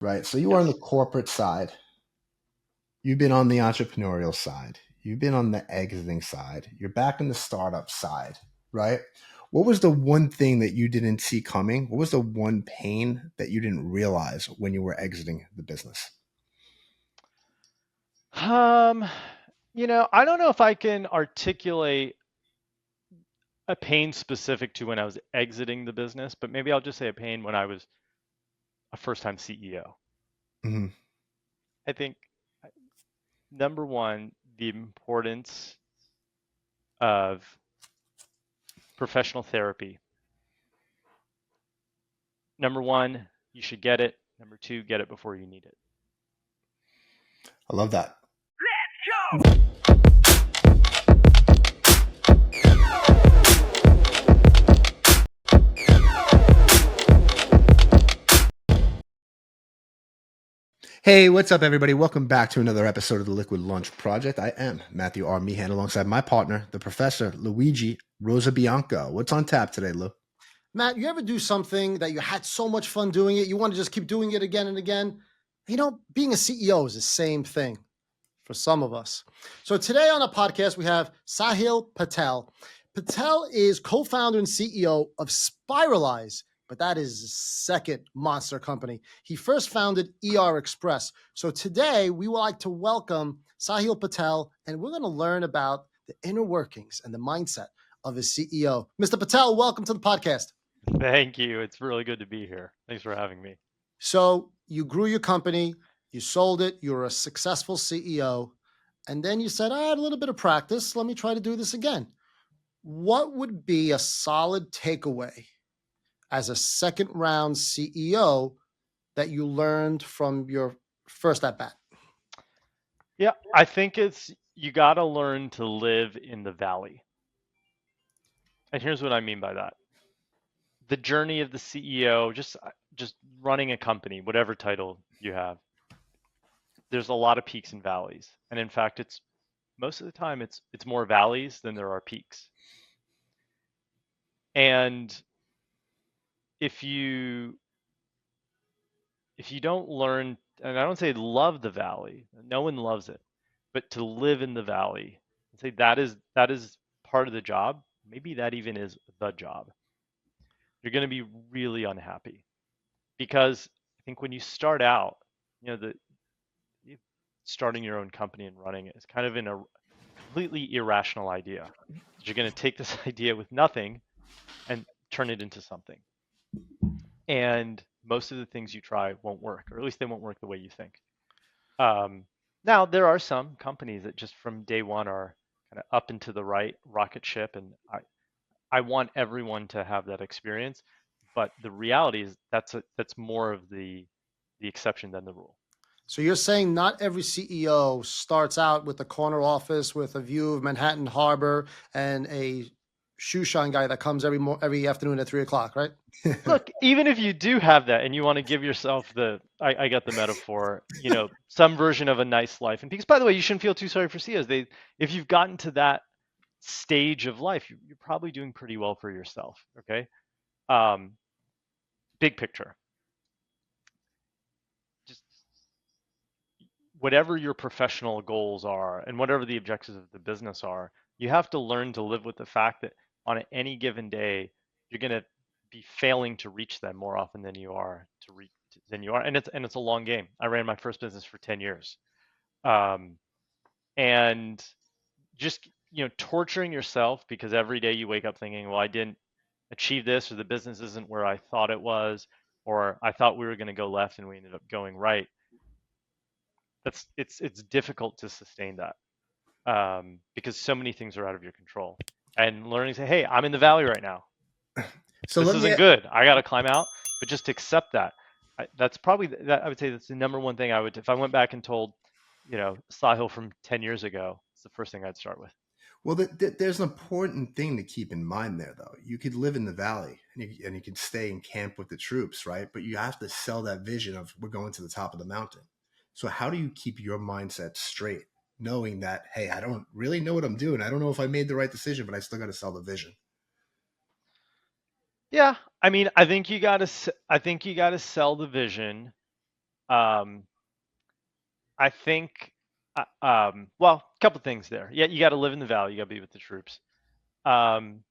right? So you are on the Yes. corporate side. You've been on the entrepreneurial side. You've been on the exiting side. You're back on the startup side, right? What was the one thing that you didn't see coming? What was the one pain that you didn't realize when you were exiting the business? Um, I don't know if I can articulate a pain specific to when I was exiting the business, but maybe I'll just say a pain when I was a first-time CEO. Mhm. I think number one, the importance of professional therapy. Number one, you should get it. Number two, get it before you need it. I love that. Hey, what's up, everybody? Welcome back to another episode of the Liquid Lunch Project. I am Matthew R. Meehan alongside my partner, the professor, Luigi Rosabianca. What's on tap today, Lou? Matt, you ever do something that you had so much fun doing it, you want to just keep doing it again and again? Being a CEO is the same thing for some of us. So today on the podcast, we have Sahil Patel. Patel is co-founder and CEO of Spiralyze, but that is his second monster company. He first founded ER Express. So today we would like to welcome Sahil Patel, and we're going to learn about the inner workings and the mindset of his CEO. Mr. Patel, welcome to the podcast. Thank you. It's really good to be here. Thanks for having me. So you grew your company, you sold it, you were a successful CEO, and then you said, I had a little bit of practice. Let me try to do this again. What would be a solid takeaway as a second round CEO that you learned from your first at bat? Yeah, I think you got to learn to live in the valley. And here's what I mean by that. The journey of the CEO, just running a company, whatever title you have, there's a lot of peaks and valleys. And in fact, it's most of the time it's more valleys than there are peaks. And if you if you don't learn, and I don't say love the valley, no one loves it, but to live in the valley and say that is part of the job, maybe that even is the job, you're going to be really unhappy. Because I think when you start out, the starting your own company and running it is kind of in a completely irrational idea. You're going to take this idea with nothing and turn it into something. And most of the things you try won't work, or at least they won't work the way you think. Um, Now, there are some companies that just from day one are kind of up and to the right, rocket ship, and I want everyone to have that experience. But the reality is that's more of the exception than the rule. So you're saying not every CEO starts out with a corner office with a view of Manhattan Harbor and a shoe shine guy that comes every afternoon at 3 o'clock, right? Look, even if you do have that and you want to give yourself I got the metaphor, some version of a nice life. And because, by the way, you shouldn't feel too sorry for CEOs. If you've gotten to that stage of life, you're probably doing pretty well for yourself. Okay. Um, Big picture, just whatever your professional goals are and whatever the objectives of the business are, you have to learn to live with the fact that on any given day, you're going to be failing to reach them more often than you are and it's a long game. I ran my first business for 10 years. Um, and just, torturing yourself because every day you wake up thinking, well, I didn't achieve this, or the business isn't where I thought it was, or I thought we were going to go left and we ended up going right. It's difficult to sustain that, because so many things are out of your control. And learning to say, hey, I'm in the valley right now. So This let me isn't good. I got to climb out, but just accept that. That's probably that. I would say that's the number one thing I would, if I went back and told, Sahil from 10 years ago, it's the first thing I'd start with. Well, there's an important thing to keep in mind there, though. You could live in the valley and you can stay in camp with the troops, right? But you have to sell that vision of we're going to the top of the mountain. So how do you keep your mindset straight, knowing that, hey, I don't really know what I'm doing. I don't know if I made the right decision, but I still got to sell the vision. Yeah, I mean, I think you got to sell the vision. Um, I think, well, a couple things there. Yeah, you got to live in the valley. You got to be with the troops. Um,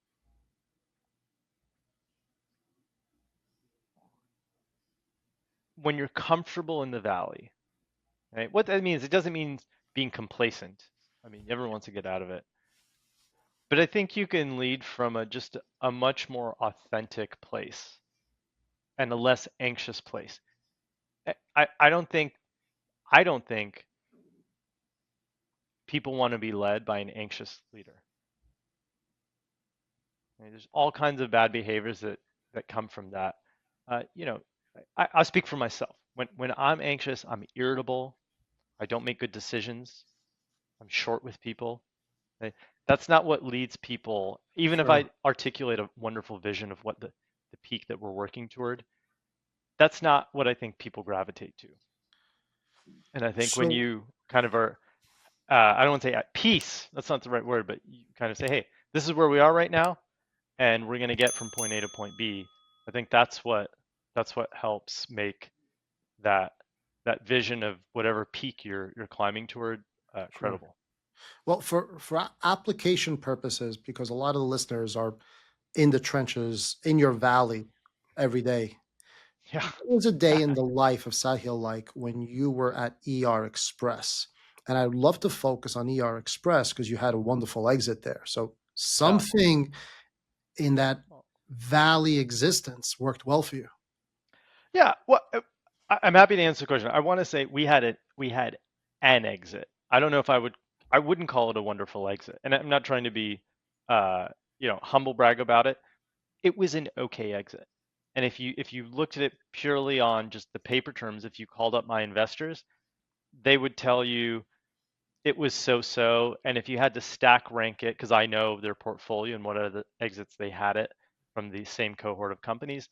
when you're comfortable in the valley, right? What that means, it doesn't mean being complacent. I mean, everyone wants to get out of it. But I think you can lead from just a much more authentic place and a less anxious place. I don't think people want to be led by an anxious leader. Right? There's all kinds of bad behaviors that come from that. You know, I'll speak for myself. When I'm anxious, I'm irritable. I don't make good decisions. I'm short with people. Right? That's not what leads people. Even if I Sure. articulate a wonderful vision of what the peak that we're working toward, that's not what I think people gravitate to. And I think when So you kind of are, I don't want to say at peace, that's not the right word, but you kind of say, hey, this is where we are right now, and we're going to get from point A to point B. I think that's what helps make that that vision of whatever peak you're climbing toward sure. credible. Well, for application purposes, because a lot of the listeners are in the trenches in your valley every day. Yeah. What was a day in the life of Sahil like when you were at ER Express? And I'd love to focus on ER Express because you had a wonderful exit there. So Yeah. something in that valley existence worked well for you. Yeah. Well, I'm happy to answer the question. I want to say we had an exit. I don't know if I wouldn't call it a wonderful exit, and I'm not trying to be, uh, humble brag about it. It was an okay exit. And if you looked at it purely on just the paper terms, if you called up my investors, they would tell you it was so-so. And if you had to stack rank it, because I know their portfolio and what other exits they had it from the same cohort of companies,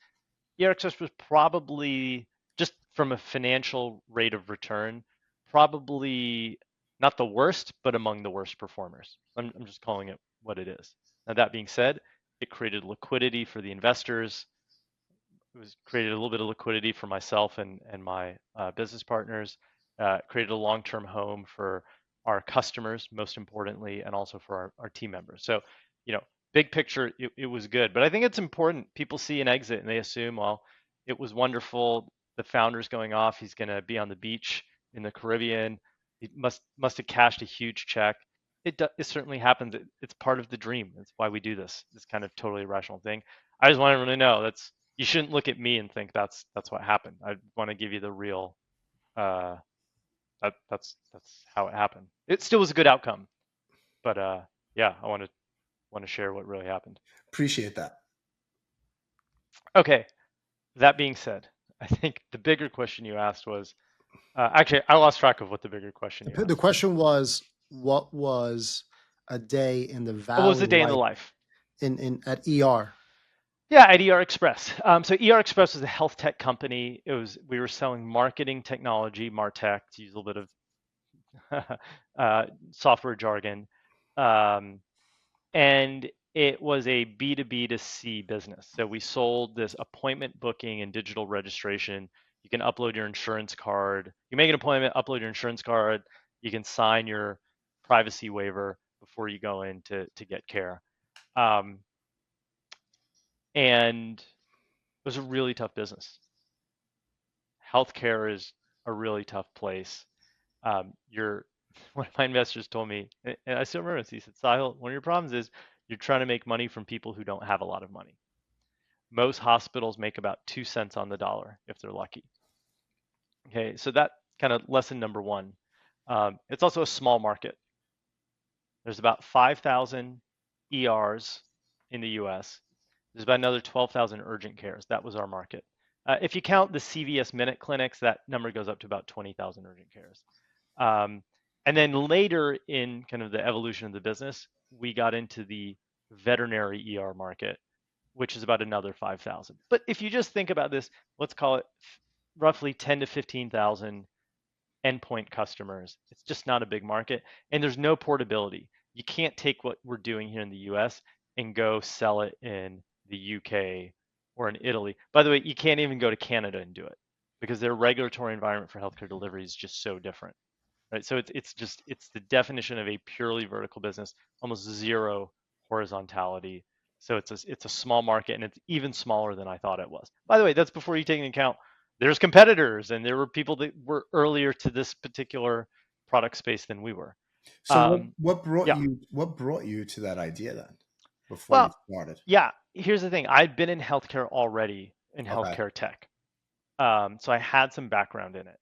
ERXS was probably, just from a financial rate of return, probably not the worst, but among the worst performers. I'm just calling it what it is. Now, that being said, it created liquidity for the investors. It was created a little bit of liquidity for myself and my business partners. Created a long-term home for our customers, most importantly, and also for our team members. So, big picture, it was good. But I think it's important. People see an exit and they assume, well, it was wonderful. The founder's going off. He's going to be on the beach in the Caribbean. He must have cashed a huge check. It certainly happens. It's part of the dream. That's why we do this kind of totally irrational thing. I just want everyone to know you shouldn't look at me and think that's what happened. I want to give you the real, uh, that's how it happened. It still was a good outcome, but yeah, I want to share what really happened. Appreciate that. Okay, that being said, I think the bigger question you asked was, actually, I lost track of what the bigger question you The asked was. question was, what was a day in the What was the valley day in the like life? in at ER? Yeah, at ER Express. So ER Express was a health tech company. We were selling marketing technology, Martech, to use a little bit of software jargon. Um, and it was a B2B to C business. So we sold this appointment booking and digital registration. You can upload your insurance card. You make an appointment, upload your insurance card. You can sign your privacy waiver before you go in to get care. Um, and it was a really tough business. Healthcare is a really tough place. You're One of my investors told me, and I still remember this. He said, "Sahil, one of your problems is you're trying to make money from people who don't have a lot of money. Most hospitals make about 2 cents on the dollar if they're lucky." Okay, so that kind of lesson number one. It's also a small market. There's about 5,000 ERs in the US. There's about another 12,000 urgent cares. That was our market. If you count the CVS Minute clinics, that number goes up to about 20,000 urgent cares. Um, and then later in kind of the evolution of the business, we got into the veterinary ER market, which is about another 5,000. But if you just think about this, let's call it roughly 10 to 15,000 endpoint customers. It's just not a big market, and there's no portability. You can't take what we're doing here in the US and go sell it in the UK or in Italy. By the way, you can't even go to Canada and do it. because their regulatory environment for healthcare delivery is just so different, right? So it's the definition of a purely vertical business, almost zero horizontality. So it's a small market, and it's even smaller than I thought it was. By the way, that's before you take into account there's competitors, and there were people that were earlier to this particular product space than we were. So what brought Yeah. you to that idea then before you Well, started? yeah. Here's the thing: I'd been in healthcare already, in Okay. healthcare tech, so I had some background in it.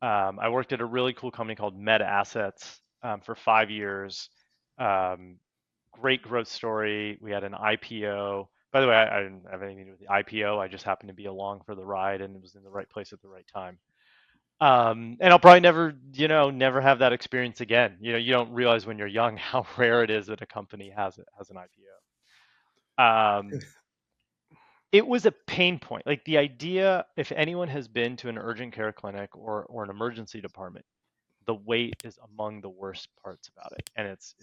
I worked at a really cool company called Meta Assets for 5 years. Great growth story. We had an IPO. By the way, I didn't have anything to do with the IPO. I just happened to be along for the ride and was in the right place at the right time. And I'll probably never have that experience again. You don't realize when you're young how rare it is that a company has an IPO. It was a pain point. Like the idea, if anyone has been to an urgent care clinic or an emergency department, the wait is among the worst parts about it, and it's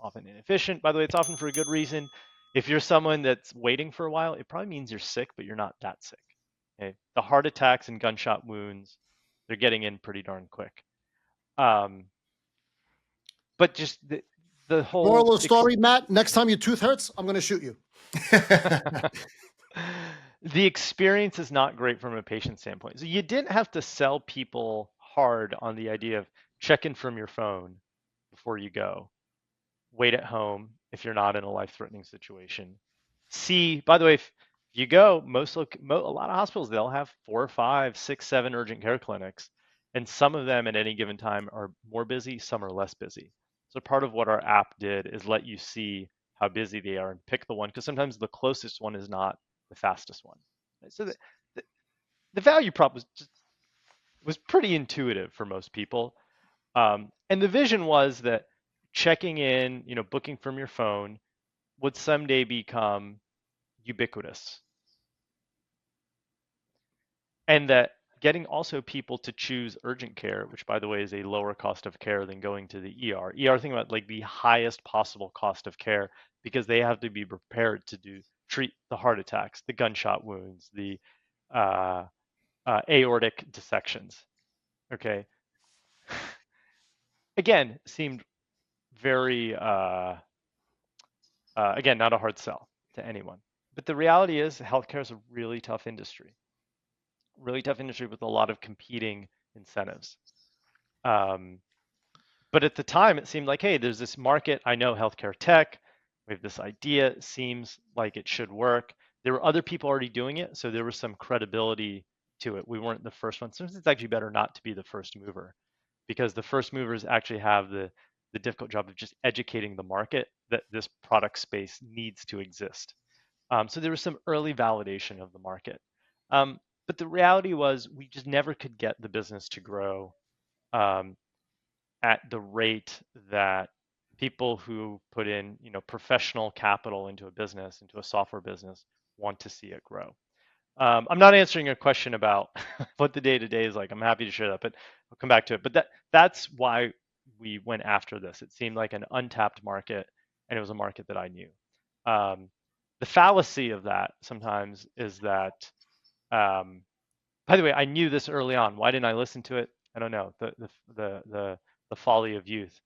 often inefficient. By the way, it's often for a good reason. If you're someone that's waiting for a while, it probably means you're sick, but you're not that sick. Okay, the heart attacks and gunshot wounds, they're getting in pretty darn quick. But just the whole Moral of the story, Matt, next time your tooth hurts, I'm going to shoot you. The experience is not great from a patient standpoint. So you didn't have to sell people hard on the idea of check in from your phone before you go. Wait at home if you're not in a life-threatening situation. See, by the way, if you go, a lot of hospitals, they'll have 4, 5, 6, 7 urgent care clinics, and some of them at any given time are more busy, some are less busy. So part of what our app did is let you see how busy they are and pick the one, because sometimes the closest one is not the fastest one. So the value prop was pretty intuitive for most people. And the vision was that checking in, booking from your phone would someday become ubiquitous. And that getting also people to choose urgent care, which by the way is a lower cost of care than going to the ER. Think about like the highest possible cost of care, because they have to be prepared to treat the heart attacks, the gunshot wounds, the aortic dissections. Okay. Again, seemed very again, not a hard sell to anyone. But the reality is healthcare is a really tough industry with a lot of competing incentives. But at the time, it seemed like, hey, there's this market. I know healthcare tech. We have this idea. It seems like it should work. There were other people already doing it, so there was some credibility to it. We weren't the first one. Sometimes it's actually better not to be the first mover, because the first movers actually have the difficult job of just educating the market that this product space needs to exist. So there was some early validation of the market. But the reality was we just never could get the business to grow at the rate that people who put in, professional capital into a business, into a software business, want to see it grow. I'm not answering a question about what the day-to-day is like. I'm happy to share that, but I'll come back to it. But that's why we went after this. It seemed like an untapped market, and it was a market that I knew. The fallacy of that sometimes is that, by the way, I knew this early on. Why didn't I listen to it? I don't know. The folly of youth.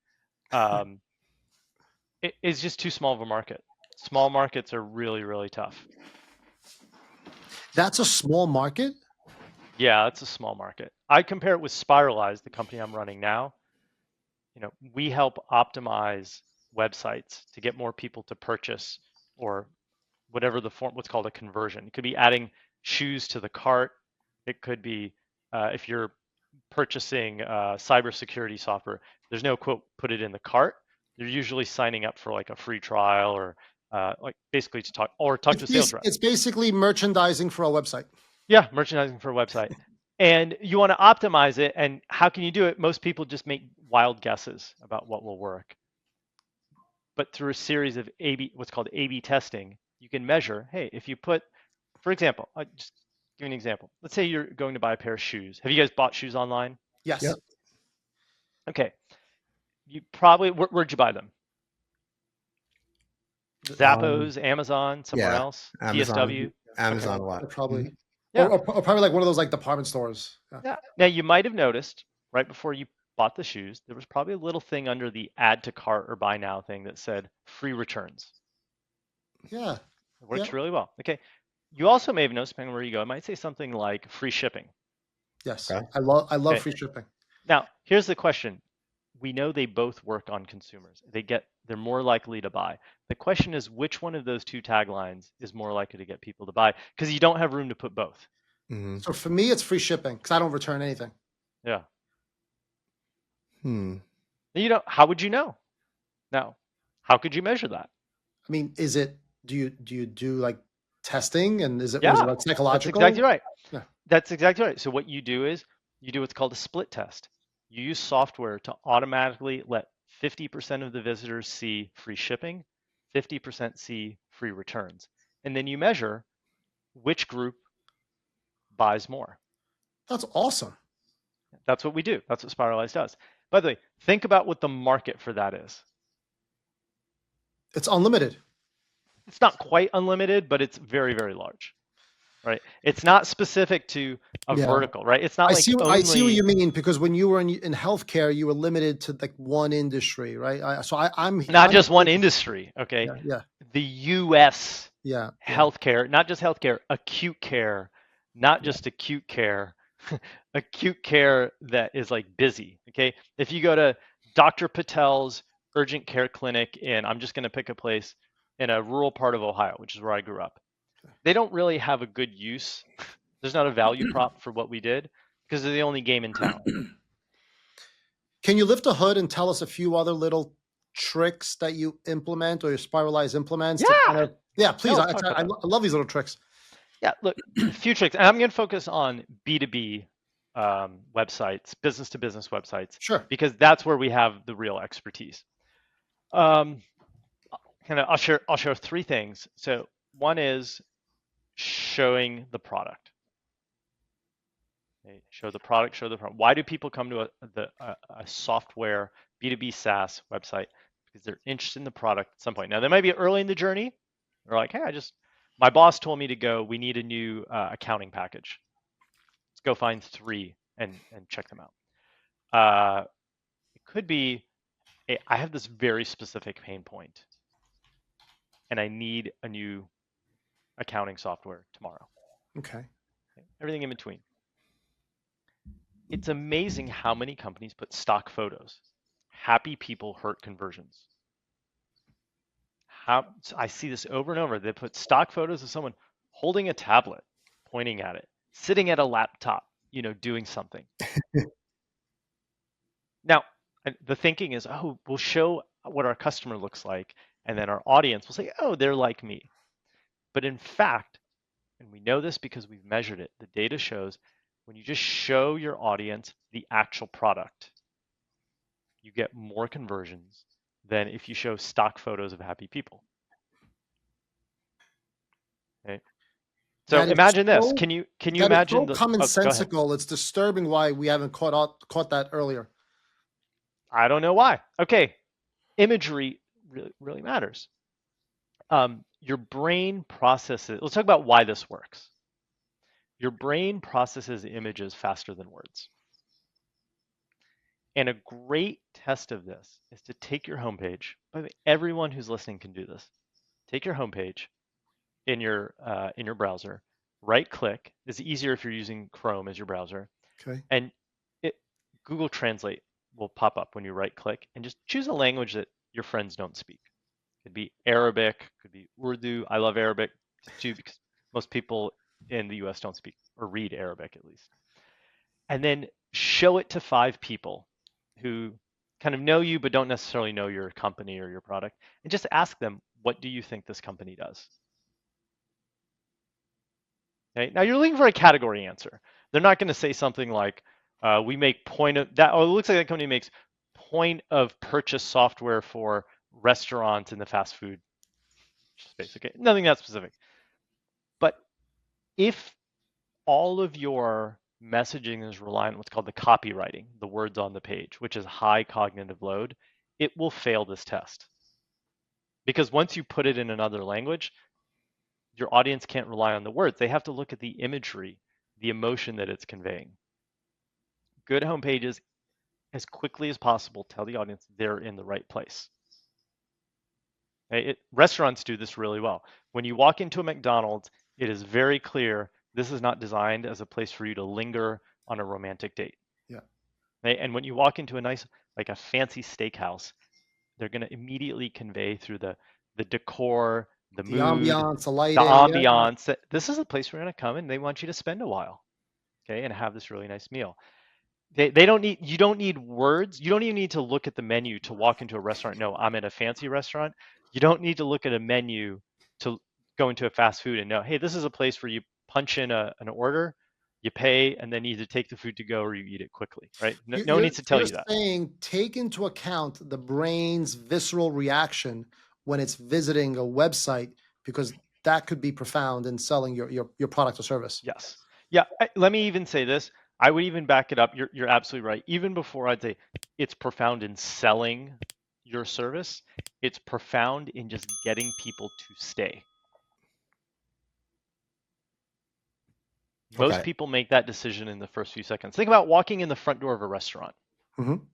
It's just too small of a market. Small markets are really, really tough. That's a small market? Yeah, it's a small market. I compare it with Spiralyze, the company I'm running now. We help optimize websites to get more people to purchase, or whatever what's called a conversion. It could be adding shoes to the cart. It could be if you're purchasing cybersecurity software, there's no quote, put it in the cart. They're usually signing up for like a free trial, or like basically to talk to a sales rep. It's basically merchandising for a website. Yeah, merchandising for a website. And you want to optimize it. And how can you do it? Most people just make wild guesses about what will work. But through a series of what's called A/B testing, you can measure, hey, if you put, for example, I'll just give you an example. Let's say you're going to buy a pair of shoes. Have you guys bought shoes online? Yes. Yep. Okay. You probably, where'd you buy them? Zappos, Amazon, somewhere else? Amazon, TSW? Amazon a lot. Probably. Yeah. Or probably like one of those like department stores. Yeah. Yeah. Now you might have noticed right before you bought the shoes, there was probably a little thing under the add to cart or buy now thing that said free returns. Yeah. It Yeah. works really well. Okay. You also may have noticed, depending on where you go, it might say something like free shipping. Yes. Okay. I love Okay. free shipping. Now, here's the question. We know they both work on consumers. They're more likely to buy. The question is which one of those two taglines is more likely to get people to buy? Because you don't have room to put both. Hmm. So for me, it's free shipping because I don't return anything. Yeah. Hmm. How would you know? Now, how could you measure that? I mean, is it? Do you do like testing and is it or is it Yeah, like that's psychological? exactly right. Yeah. That's exactly right. So what you do is you do what's called a split test. You use software to automatically let 50% of the visitors see free shipping, 50% see free returns. And then you measure which group buys more. That's awesome. That's what we do. That's what Spiralyze does. By the way, think about what the market for that is. It's unlimited. It's not quite unlimited, but it's very, very large, right? It's not specific to a Yeah. vertical, right? It's not I like see. I see what only you mean because when you were in healthcare, you were limited to like one industry, right? not just one industry, okay? Yeah. Yeah. The US Yeah. Yeah. healthcare, not just healthcare, acute care, not Yeah. just acute care, acute care that is like busy, okay? If you go to Dr. Patel's urgent care clinic in, I'm just going to pick a place in a rural part of Ohio, which is where I grew up. They don't really have a good use. There's not a value prop for what we did because they're the only game in town. Can you lift a hood and tell us a few other little tricks that you implement or your Spiralyze implements to kind Yeah. of? Yeah, please. No, I, let's talk about I, that. I love these little tricks. Yeah, look, a few tricks. And I'm going to focus on B2B websites, business to business websites, Sure. because that's where we have the real expertise. I'll share three things. So one is showing the product. Okay, show the product. Why do people come to a software B2B SaaS website? Because they're interested in the product at some point. Now they might be early in the journey. They're like, hey, my boss told me to go. We need a new accounting package. Let's go find three and check them out. It could be, I have this very specific pain point, and I need a new accounting software tomorrow. Okay. Everything in between. It's amazing how many companies put stock photos. Happy people hurt conversions. I see this over and over. They put stock photos of someone holding a tablet, pointing at it, sitting at a laptop, doing something. Now, the thinking is, oh, we'll show what our customer looks like, and then our audience will say, oh, they're like me. But in fact, and we know this because we've measured it, the data shows when you just show your audience the actual product, you get more conversions than if you show stock photos of happy people. Okay. So That is imagine this. so, Can you that is imagine so go ahead. commonsensical. It's disturbing why we haven't caught that earlier. I don't know why. Okay. Imagery really matters. Your brain processes, let's talk about why this works. Your brain processes images faster than words. And a great test of this is to take your homepage. By the way, everyone who's listening can do this. Take your homepage in your browser, right click. It's easier if you're using Chrome as your browser. Okay. And Google Translate will pop up when you right click and just choose a language that your friends don't speak. Could be Arabic, could be Urdu. I love Arabic too because most people in the US don't speak or read Arabic at least. And then show it to 5 people who kind of know you but don't necessarily know your company or your product, and just ask them, what do you think this company does? Okay. Now you're looking for a category answer. They're not going to say something like, we make point of that, or it looks like that company makes point of purchase software for restaurants in the fast food space. Okay, nothing that specific. But if all of your messaging is reliant on what's called the copywriting, the words on the page, which is high cognitive load, it will fail this test. Because once you put it in another language, your audience can't rely on the words. They have to look at the imagery, the emotion that it's conveying. Good homepages, as quickly as possible, tell the audience they're in the right place. Restaurants do this really well. When you walk into a McDonald's, it is very clear this is not designed as a place for you to linger on a romantic date. Yeah. Right? And when you walk into a nice, like a fancy steakhouse, they're going to immediately convey through the decor, the The mood, ambiance, the the lighting. Yeah. ambiance, that this is a place we're going to come and they want you to spend a while, okay, and have this really nice meal. They don't need, you don't need words. You don't even need to look at the menu to walk into a restaurant. No, I'm at a fancy restaurant. You don't need to look at a menu to go into a fast food and know, hey, this is a place where you punch in an order, you pay, and then either take the food to go or you eat it quickly, right? No one needs to tell You're you that. saying take into account the brain's visceral reaction when it's visiting a website, because that could be profound in selling your product or service. Yes. Yeah. Let me even say this. I would even back it up. You're absolutely right. Even before I'd say it's profound in selling your service, it's profound in just getting people to stay. Most Okay. people make that decision in the first few seconds. Think about walking in the front door of a restaurant. Mhm.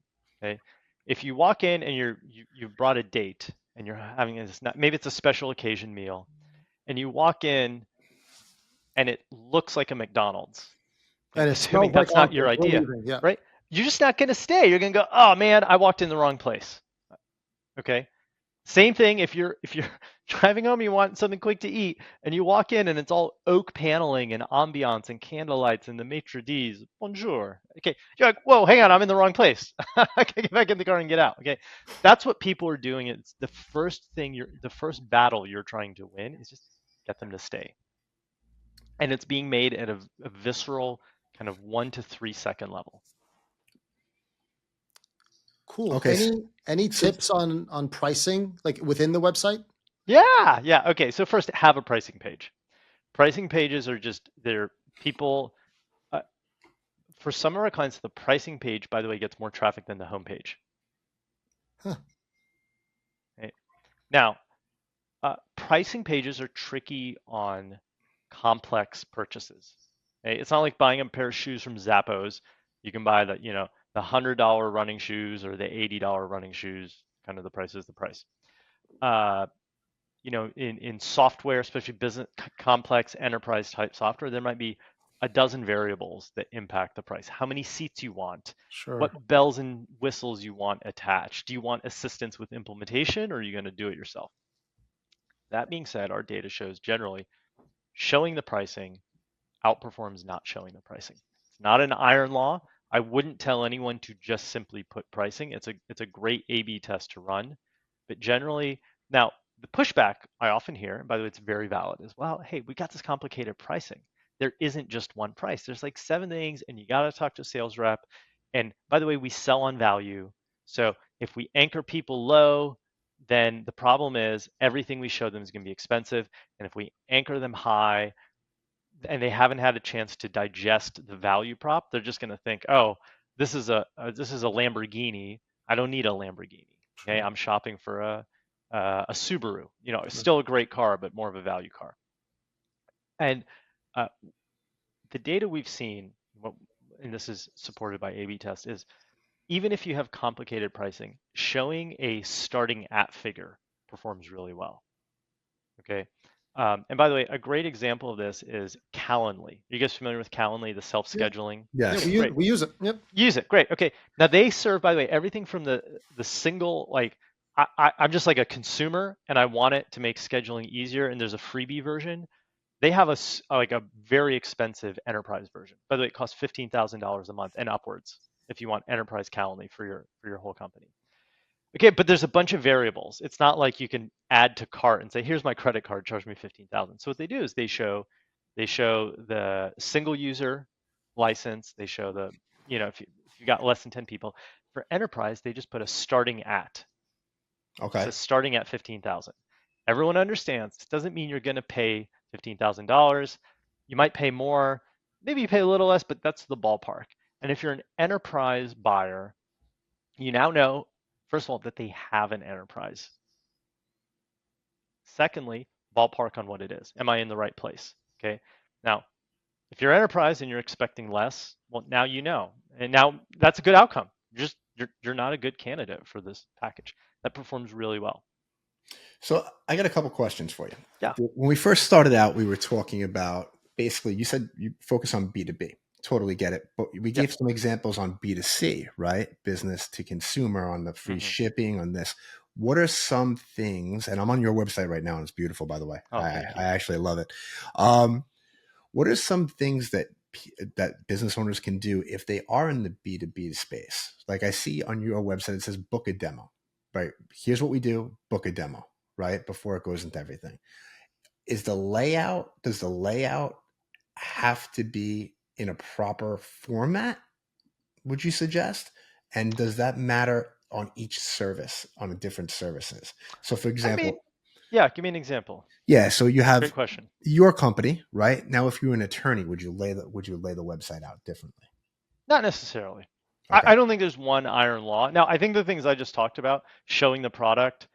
Okay. If you walk in and you've brought a date and you're having this, maybe it's a special occasion meal, and you walk in and it looks like a McDonald's, And it assuming smells like that's not your armpits. We're idea, leaving. Yeah. right? You're just not going to stay. You're going to go, oh man, I walked in the wrong place. Okay. Same thing if you're driving home, you want something quick to eat, and you walk in and it's all oak paneling and ambiance and candlelights and the maitre d's. Bonjour. Okay. You're like, whoa, hang on, I'm in the wrong place. I can get back in the car and get out. Okay. That's what people are doing. It's the first battle you're trying to win is just get them to stay. And it's being made at a visceral kind of 1 to 3 second level. Cool. Okay. Any So, tips on pricing, like within the website? Yeah. Okay. So first, have a pricing page. Pricing pages are just, they're people. For some of our clients, the pricing page, by the way, gets more traffic than the homepage. Huh. Okay. Now, pricing pages are tricky on complex purchases. Okay? It's not like buying a pair of shoes from Zappos. You can buy the $100 running shoes or the $80 running shoes. Kind of the price is the price. In software, especially business complex enterprise type software, there might be a dozen variables that impact the price. How many seats you want, Sure. what bells and whistles you want attached. Do you want assistance with implementation or are you going to do it yourself? That being said, our data shows generally showing the pricing outperforms not showing the pricing. It's not an iron law. I wouldn't tell anyone to just simply put pricing. It's a great A/B test to run, but generally, now the pushback I often hear, and by the way, it's very valid, is, well, hey, we got this complicated pricing. There isn't just one price. There's like 7 things, and you got to talk to a sales rep. And by the way, we sell on value. So if we anchor people low, then the problem is everything we show them is going to be expensive. And if we anchor them high, and they haven't had a chance to digest the value prop, they're just going to think, oh, this is a Lamborghini. I don't need a Lamborghini. Okay, I'm shopping for a Subaru. It's still a great car, but more of a value car. And the data we've seen, and this is supported by A/B test, is even if you have complicated pricing, showing a starting at figure performs really well. Okay. And by the way, a great example of this is Calendly. Are you guys familiar with Calendly, the self-scheduling? yes. Yeah, we use it. Yep. Use it. Great. Okay. Now they serve, by the way, everything from the single, like I'm just like a consumer and I want it to make scheduling easier. And there's a freebie version. They have a very expensive enterprise version. By the way, it costs $15,000 a month and upwards if you want enterprise Calendly for your whole company. Okay, but there's a bunch of variables. It's not like you can add to cart and say, here's my credit card, charge me 15,000. So what they do is they show the single user license. They show the, if you got less than 10 people. For enterprise, they just put a starting at. It Okay. says starting at 15,000. Everyone understands this doesn't mean you're going to pay $15,000. You might pay more, maybe you pay a little less, but that's the ballpark. And if you're an enterprise buyer, you now know, first of all, that they have an enterprise. Secondly, ballpark on what it is. Am I in the right place? Okay. Now, if you're enterprise and you're expecting less, well, now you know, and now that's a good outcome. You're not a good candidate for this package that performs really well. So I got a couple questions for you. Yeah. When we first started out, we were talking about basically, you said you focus on B2B. Totally get it. But we gave some examples on B2C, right? Business to consumer, on the free shipping, on this. What are some things, and I'm on your website right now, and it's beautiful, by the way. Oh, I actually love it. What are some things that business owners can do if they are in the B2B space? Like I see on your website, it says book a demo, right? Here's what we do, book a demo, right? Before it goes into everything. Does the layout have to be in a proper format, would you suggest? And does that matter on each service, on the different services? So for example, give me an example. Yeah, so you have Great question. Your company, right? Now, if you're an attorney, would you lay the website out differently? Not necessarily. Okay. I don't think there's one iron law. Now, I think the things I just talked about, showing the product,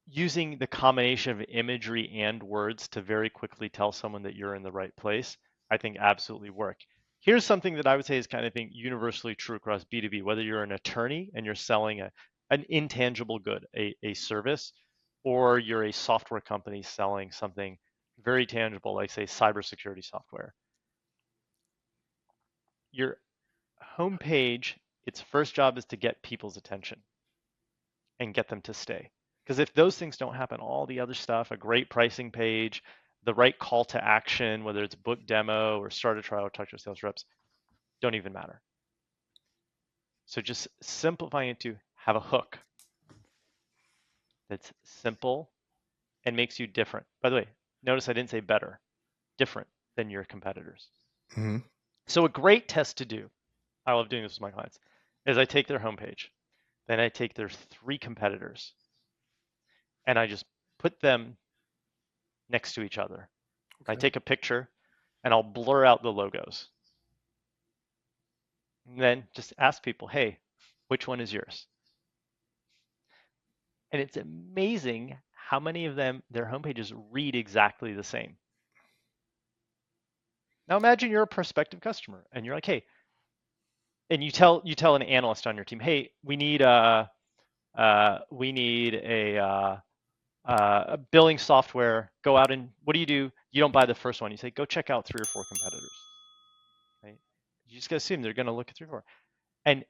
using the combination of imagery and words to very quickly tell someone that you're in the right place, I think absolutely work. Here's something that I would say is kind of thing universally true across B2B, whether you're an attorney and you're selling an intangible good, a service, or you're a software company selling something very tangible, like say cybersecurity software. Your homepage, its first job is to get people's attention and get them to stay. Because if those things don't happen, all the other stuff, a great pricing page, the right call to action, whether it's book demo or start a trial or talk to sales reps, don't even matter. So just simplifying it to have a hook that's simple and makes you different. By the way, notice I didn't say better, different than your competitors. Mm-hmm. So a great test to do, I love doing this with my clients, is I take their homepage, then I take their 3 competitors, and I just put them next to each other. Okay. I take a picture and I'll blur out the logos. And then just ask people, hey, which one is yours? And it's amazing how many of them, their homepages read exactly the same. Now imagine you're a prospective customer and you're like, hey, and you tell an analyst on your team, hey, we need a billing software. Go out and what do? You don't buy the first one. You say, go check out 3 or 4 competitors. Right? You just gotta assume they're gonna look at 3 or 4. And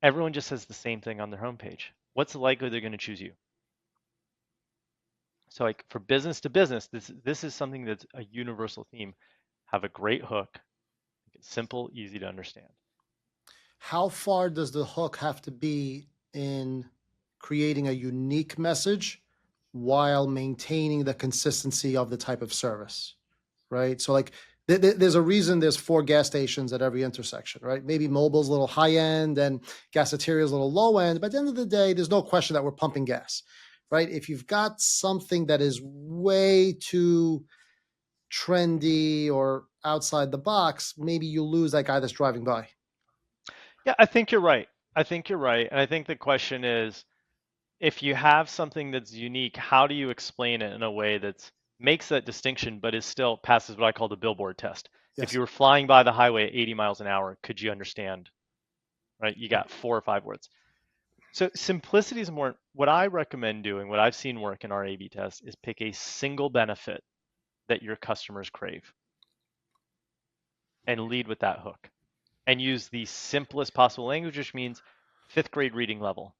everyone just says the same thing on their homepage. What's the likelihood they're gonna choose you? So like for business to business, this is something that's a universal theme. Have a great hook. Make it simple, easy to understand. How far does the hook have to be in creating a unique message while maintaining the consistency of the type of service, right? So like there's a reason there's 4 gas stations at every intersection, right? Maybe mobile's a little high end and Gasateria is a little low end, but at the end of the day, there's no question that we're pumping gas, right? If you've got something that is way too trendy or outside the box, maybe you lose that guy that's driving by. Yeah, I think you're right. And I think the question is, if you have something that's unique, how do you explain it in a way that makes that distinction, but is still passes what I call the billboard test? Yes. If you were flying by the highway at 80 miles an hour, could you understand? Right? You got 4 or 5 words. So simplicity is more, what I recommend doing, what I've seen work in our A/B test is pick a single benefit that your customers crave and lead with that hook and use the simplest possible language, which means 5th grade reading level.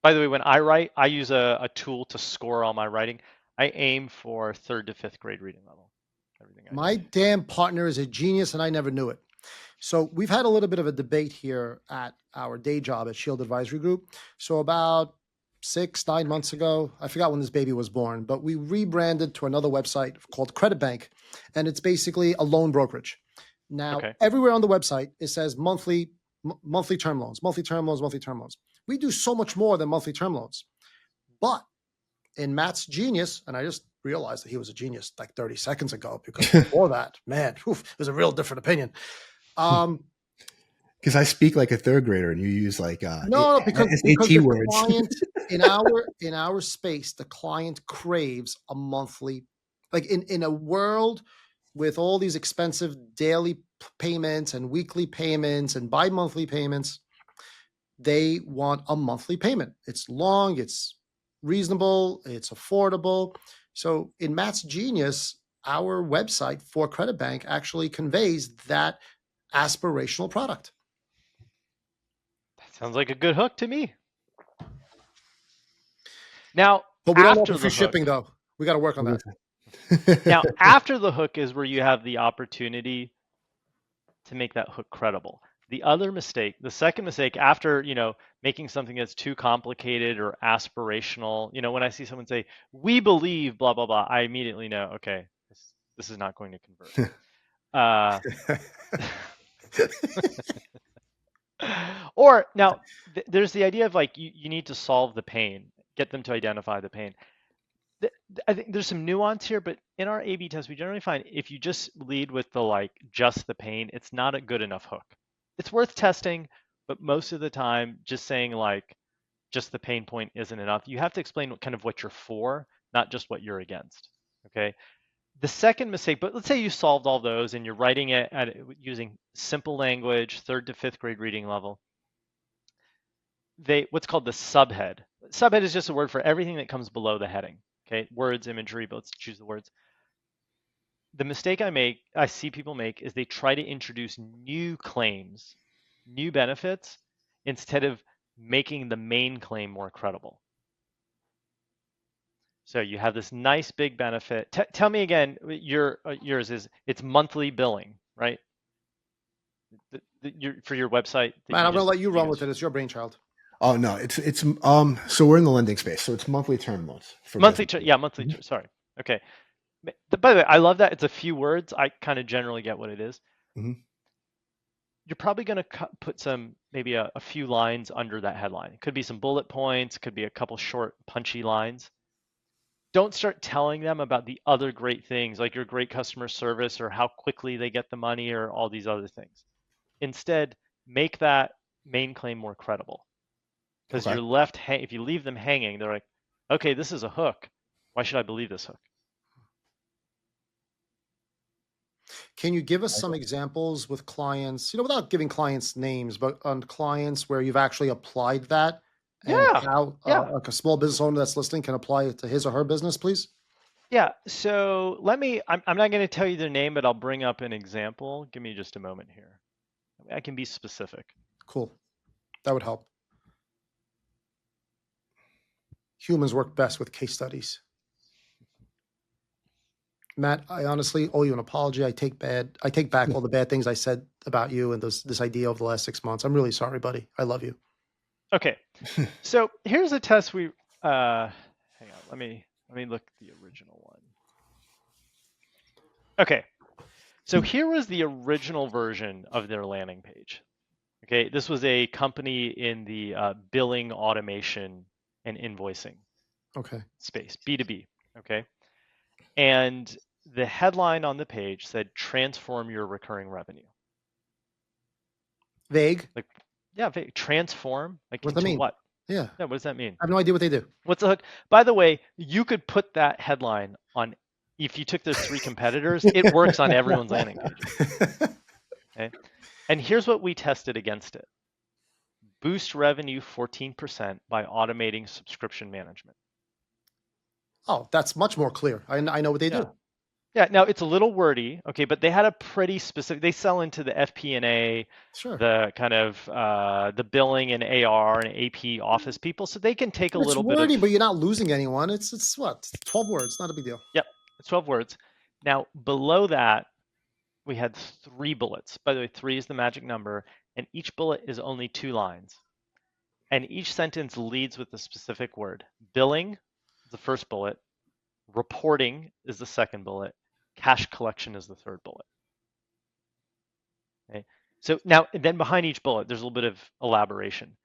By the way, when I write, I use a tool to score all my writing. I aim for 3rd to 5th grade reading level. My damn partner is a genius and I never knew it. So we've had a little bit of a debate here at our day job at Shield Advisory Group. So about 6-9 months ago, I forgot when this baby was born, but we rebranded to another website called Credit Bank, and it's basically a loan brokerage. Now, everywhere on the website, it says monthly term loans, monthly term loans, monthly term loans. We do so much more than monthly term loans. But in Matt's genius, and I just realized that he was a genius like 30 seconds ago, because before that, man, it was a real different opinion. Because I speak like a third grader, and you use like No, because SAT the words. client in our space, the client craves a monthly, like in a world with all these expensive daily payments and weekly payments and bi-monthly payments, they want a monthly payment. It's long, it's reasonable, it's affordable. So in Matt's Genius, our website for Credit Bank actually conveys that aspirational product. That sounds like a good hook to me. Now, But we don't after offer free the hook, shipping though. We got to work on that. now after the hook is where you have the opportunity to make that hook credible. The other mistake, the second mistake after, making something that's too complicated or aspirational, when I see someone say, "We believe blah blah blah," I immediately know, okay, this is not going to convert. Uh, or now there's the idea of like you need to solve the pain, get them to identify the pain. I think there's some nuance here, but in our A/B test, we generally find if you just lead with the like just the pain, it's not a good enough hook. It's worth testing, but most of the time, just saying like just the pain point isn't enough. You have to explain what you're for, not just what you're against. Okay. The second mistake, but let's say you solved all those and you're writing it using simple language, 3rd to 5th grade reading level. What's called the subhead. Subhead is just a word for everything that comes below the heading. Okay, words, imagery, but let's choose the words. The mistake I see people make is they try to introduce new claims, new benefits, instead of making the main claim more credible. So you have this nice big benefit. Tell me again, yours is it's monthly billing, right? For your website. Man, I'm going to let you run with it. It's your brainchild. Oh no, it's so we're in the lending space, so it's monthly term loans for monthly. business. Monthly. Sorry. Okay. By the way, I love that. It's a few words. I kind of generally get what it is. Mm-hmm. You're probably going to put maybe a few lines under that headline. It could be some bullet points, could be a couple short, punchy lines. Don't start telling them about the other great things like your great customer service or how quickly they get the money or all these other things. Instead, make that main claim more credible. Because Okay. if you leave them hanging, they're like, okay, this is a hook. Why should I believe this hook? Can you give us some examples with clients, without giving clients names, but on clients where you've actually applied that and how like a small business owner that's listening can apply it to his or her business, please? Yeah, so I'm not going to tell you their name, but I'll bring up an example. Give me just a moment here. I can be specific. Cool. That would help. Humans work best with case studies. Matt, I honestly owe you an apology. I take back all the bad things I said about you and this idea over the last 6 months. I'm really sorry, buddy. I love you. Okay. So here's a test hang on, let me look at the original one. Okay. So here was the original version of their landing page. Okay, this was a company in the billing automation and invoicing space, B2B. Okay. And the headline on the page said, transform your recurring revenue. Vague. Like, yeah, vague. Transform? Like What does that mean? what? Yeah. Yeah, what does that mean? I have no idea what they do. What's the hook? By the way, you could put that headline on, if you took those 3 competitors, it works on everyone's landing pages. Okay. And here's what we tested against it. Boost revenue 14% by automating subscription management. Oh, that's much more clear. I know what they do. Yeah, now it's a little wordy, okay, but they had a pretty specific, they sell into the FP&A, sure, the kind of the billing and AR and AP office people, so they can take a little bit of... It's wordy, but you're not losing anyone. It's what? 12 words, not a big deal. Yep, it's 12 words. Now, below that, we had 3 bullets. By the way, 3 is the magic number, and each bullet is only 2 lines. And each sentence leads with a specific word. Billing is the first bullet. Reporting is the second bullet. Cash collection is the third bullet. Okay. So now, then behind each bullet, there's a little bit of elaboration.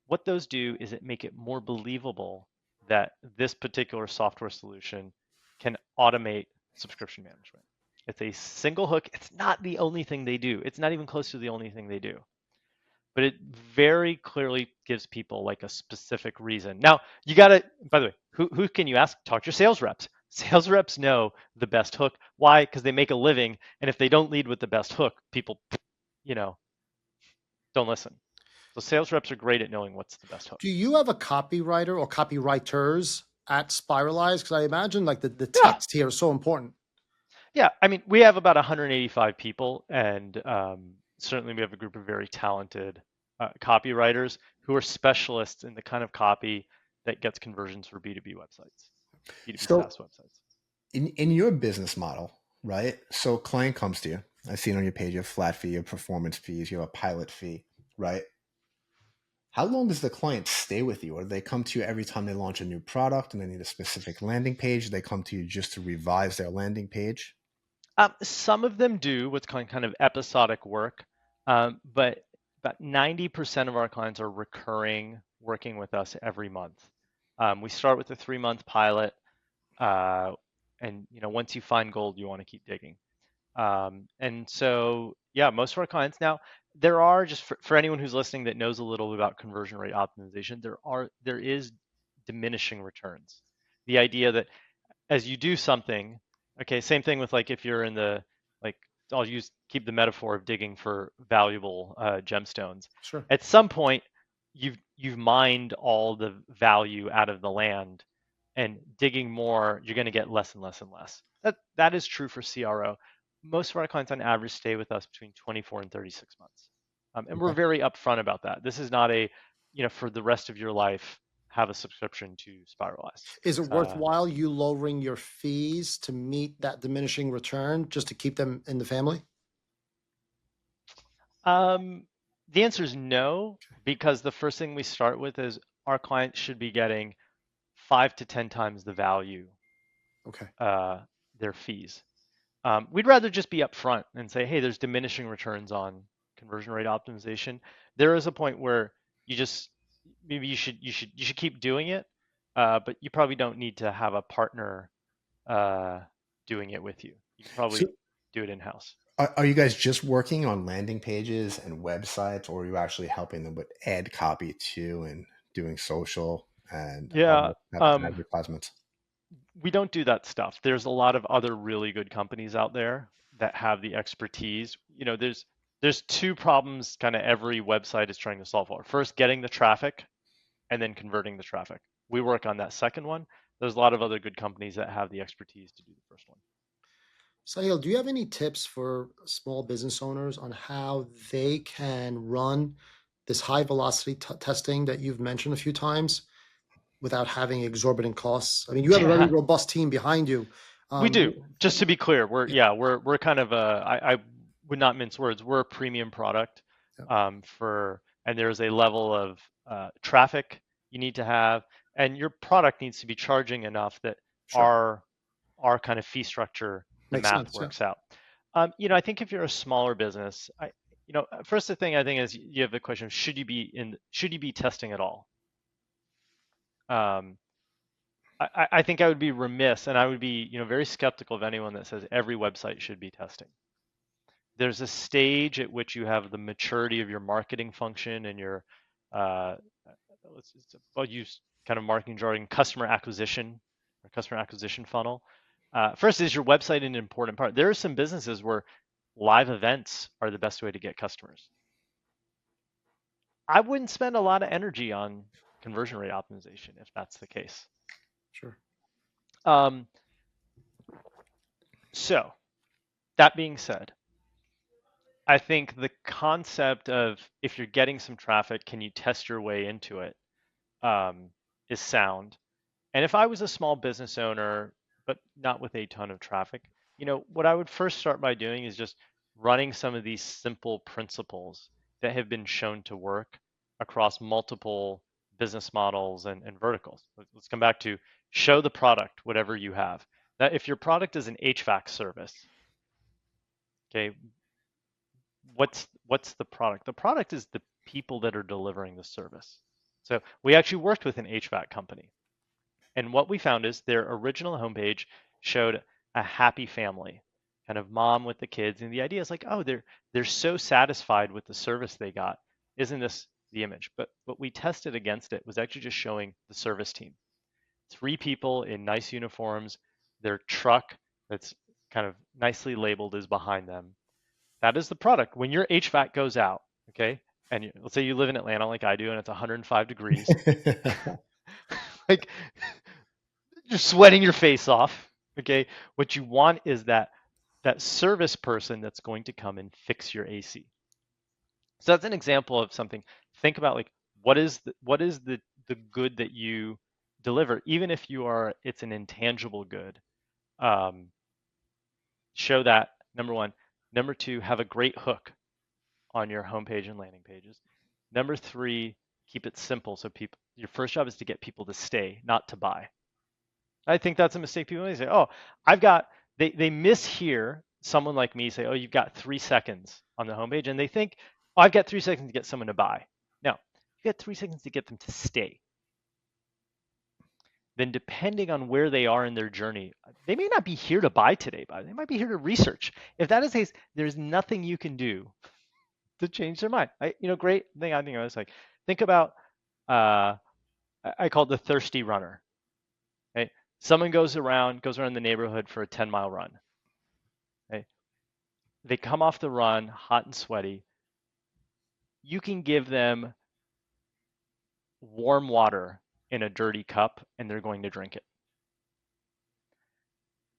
What those do is it make it more believable that this particular software solution can automate subscription management. It's a single hook. It's not the only thing they do. It's not even close to the only thing they do. but it very clearly gives people like a specific reason. Now, you got to, by the way, who can you ask? Talk to your sales reps. Sales reps know the best hook. Why? Because they make a living. And if they don't lead with the best hook, people, you know, don't listen. So sales reps are great at knowing what's the best hook. Do you have a copywriter or copywriters at Spiralyze? Because I imagine like the Yeah. text here is so important. Yeah. I mean, we have about 185 people, and certainly we have a group of very talented copywriters who are specialists in the kind of copy that gets conversions for B2B websites, B2B So SaaS websites. in your business model, right? So client comes to you. I see it on your page. You have flat fee, you have performance fees, you have a pilot fee, right? How long does the client stay with you? Or do they come to you every time they launch a new product and they need a specific landing page? They come to you just to revise their landing page? Some of them do what's kind of episodic work, but about 90% of our clients are recurring, working with us every month. We start with a 3-month pilot, and once you find gold, you want to keep digging. And so, yeah, most of our clients now, there are just for anyone who's listening that knows a little about conversion rate optimization, there is diminishing returns. The idea that as you do something, okay, same thing with like if you're in the like keep the metaphor of digging for valuable gemstones. Sure. At some point, you've mined all the value out of the land, and digging more, you're going to get less and less and less. That is true for CRO. Most of our clients on average stay with us between 24 and 36 months. And we're Okay. very upfront about that. This is not a, for the rest of your life, have a subscription to Spiralyze. Is it worthwhile you lowering your fees to meet that diminishing return just to keep them in the family? The answer is no, because the first thing we start with is our clients should be getting 5 to 10 times the value, Okay. their fees. We'd rather just be upfront and say, hey, there's diminishing returns on conversion rate optimization. There is a point where maybe you should keep doing it, but you probably don't need to have a partner doing it with you. You can probably do it in-house. Are you guys just working on landing pages and websites, or are you actually helping them with ad copy too and doing social and advertisements? We don't do that stuff. There's a lot of other really good companies out there that have the expertise. There's 2 problems kind of every website is trying to solve for. First, getting the traffic, and then converting the traffic. We work on that second one. There's a lot of other good companies that have the expertise to do the first one. Sahil, do you have any tips for small business owners on how they can run this high velocity testing that you've mentioned a few times without having exorbitant costs? I mean, you have a very robust team behind you. We do. Just to be clear, we're kind of I would not mince words. We're a premium product, and there's a level of traffic you need to have, and your product needs to be charging enough that our kind of fee structure, the math works out. I think if you're a smaller business, first the thing I think is you have the question: should you be testing at all? I think I would be remiss, and I would be very skeptical of anyone that says every website should be testing. There's a stage at which you have the maturity of your marketing function and your I'll use kind of marketing jargon, customer acquisition funnel. First, is your website an important part? There are some businesses where live events are the best way to get customers. I wouldn't spend a lot of energy on conversion rate optimization if that's the case. Sure. So that being said, I think the concept of if you're getting some traffic, can you test your way into it, is sound. And if I was a small business owner, but not with a ton of traffic, what I would first start by doing is just running some of these simple principles that have been shown to work across multiple business models and verticals. Let's come back to show the product, whatever you have. That if your product is an HVAC service, okay, what's the product? The product is the people that are delivering the service. So we actually worked with an HVAC company. And what we found is their original homepage showed a happy family, kind of mom with the kids. And the idea is like, oh, they're so satisfied with the service they got. isn't this the image? But what we tested against it was actually just showing the service team. 3 people in nice uniforms, their truck that's kind of nicely labeled is behind them. That is the product. When your HVAC goes out, okay, and let's say you live in Atlanta like I do, and it's 105 degrees, like you're sweating your face off, okay? What you want is that service person that's going to come and fix your AC. So that's an example of something. Think about like what is the good that you deliver, even if it's an intangible good. Um, Show that, number one. Number two, have a great hook on your homepage and landing pages. Number three, keep it simple so your first job is to get people to stay, not to buy. I think that's a mistake people make. Say, oh, they mishear someone like me say, oh, you've got 3 seconds on the homepage, and they think, oh, I've got 3 seconds to get someone to buy. No, you got 3 seconds to get them to stay. Then depending on where they are in their journey, they may not be here to buy today, but they might be here to research. If that is the case, there's nothing you can do to change their mind. Great thing I think I was like, think about, I call it the thirsty runner. Right? Someone goes around the neighborhood for a 10-mile run. Right? They come off the run hot and sweaty. You can give them warm water in a dirty cup and they're going to drink it.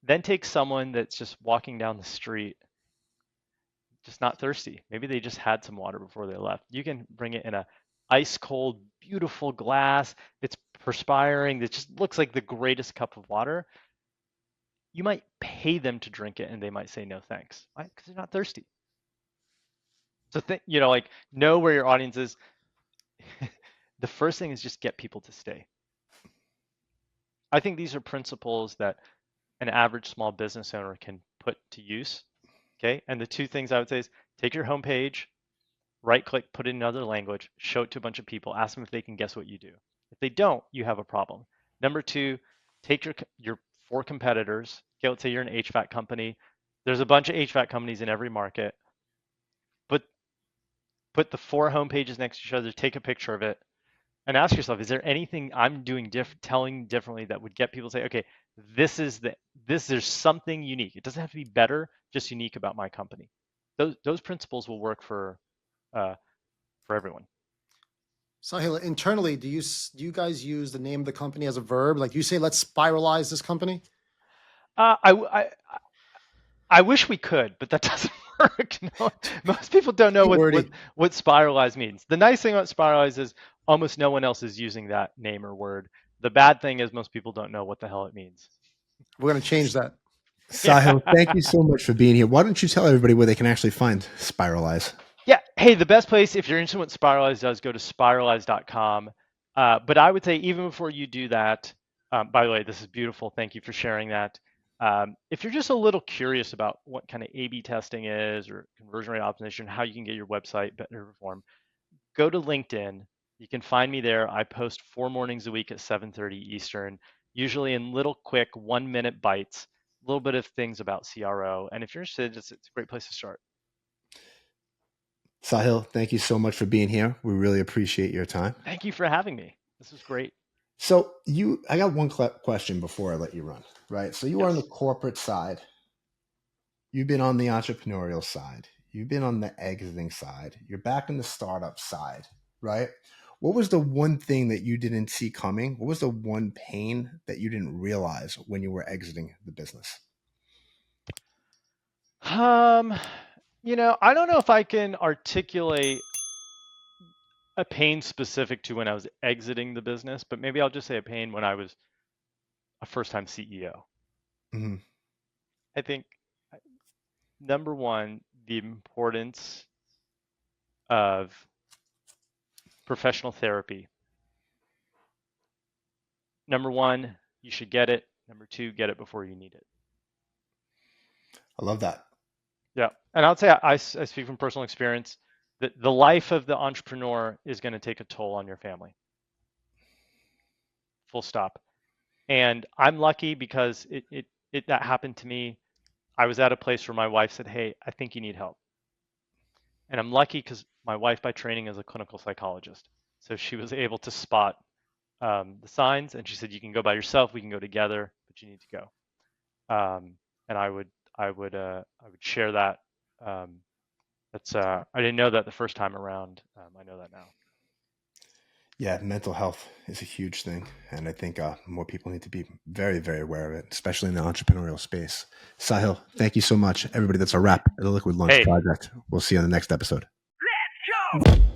Then take someone that's just walking down the street, just not thirsty. Maybe they just had some water before they left. You can bring it in a ice cold, beautiful glass that's perspiring, that just looks like the greatest cup of water. You might pay them to drink it and they might say no thanks. Why? Because they're not thirsty. So know where your audience is. The first thing is just get people to stay. I think these are principles that an average small business owner can put to use. Okay. And the 2 things I would say is take your homepage, right click, put it in another language, show it to a bunch of people, ask them if they can guess what you do. If they don't, you have a problem. Number 2, take your 4 competitors. Okay, let's say you're an HVAC company. There's a bunch of HVAC companies in every market. Put the 4 homepages next to each other, take a picture of it, and ask yourself, is there anything I'm doing telling differently that would get people to say, okay, there's something unique. It doesn't have to be better, just unique about my company. Those principles will work for everyone. Sahil, internally, do you guys use the name of the company as a verb? Like, you say, let's spiralize this company? I wish we could, but that doesn't work. No, most people don't know what Spiralyze means. The nice thing about Spiralyze is almost no one else is using that name or word. The bad thing is most people don't know what the hell it means. We're going to change that. Sahil, thank you so much for being here. Why don't you tell everybody where they can actually find Spiralyze? Yeah. Hey, the best place, if you're interested in what Spiralyze does, go to spiralyze.com. But I would say even before you do that, by the way, this is beautiful. Thank you for sharing that. If you're just a little curious about what kind of A/B testing is or conversion rate optimization, how you can get your website better perform, go to LinkedIn. You can find me there. I post 4 mornings a week at 7:30 Eastern, usually in little quick 1-minute bites, a little bit of things about CRO. And if you're interested, it's a great place to start. Sahil, thank you so much for being here. We really appreciate your time. Thank you for having me. This was great. So I got one question before I let you run, right? So you are on the corporate side. You've been on the entrepreneurial side. You've been on the exiting side. You're back in the startup side, right? What was the one thing that you didn't see coming? What was the one pain that you didn't realize when you were exiting the business? I don't know if I can articulate a pain specific to when I was exiting the business, but maybe I'll just say a pain when I was a first-time CEO. Mm-hmm. I think, number one, the importance of professional therapy. Number one, you should get it. Number two, get it before you need it. I love that. Yeah. And I'll say I speak from personal experience that the life of the entrepreneur is going to take a toll on your family. Full stop. And I'm lucky because that happened to me. I was at a place where my wife said, hey, I think you need help. And I'm lucky because my wife by training is a clinical psychologist. So she was able to spot the signs, and she said, you can go by yourself, we can go together, but you need to go. And I would share that. I didn't know that the first time around. I know that now. Yeah, mental health is a huge thing. And I think more people need to be very, very aware of it, especially in the entrepreneurial space. Sahil, thank you so much. Everybody, that's a wrap of the Liquid Lunch Project. We'll see you on the next episode. Let's go!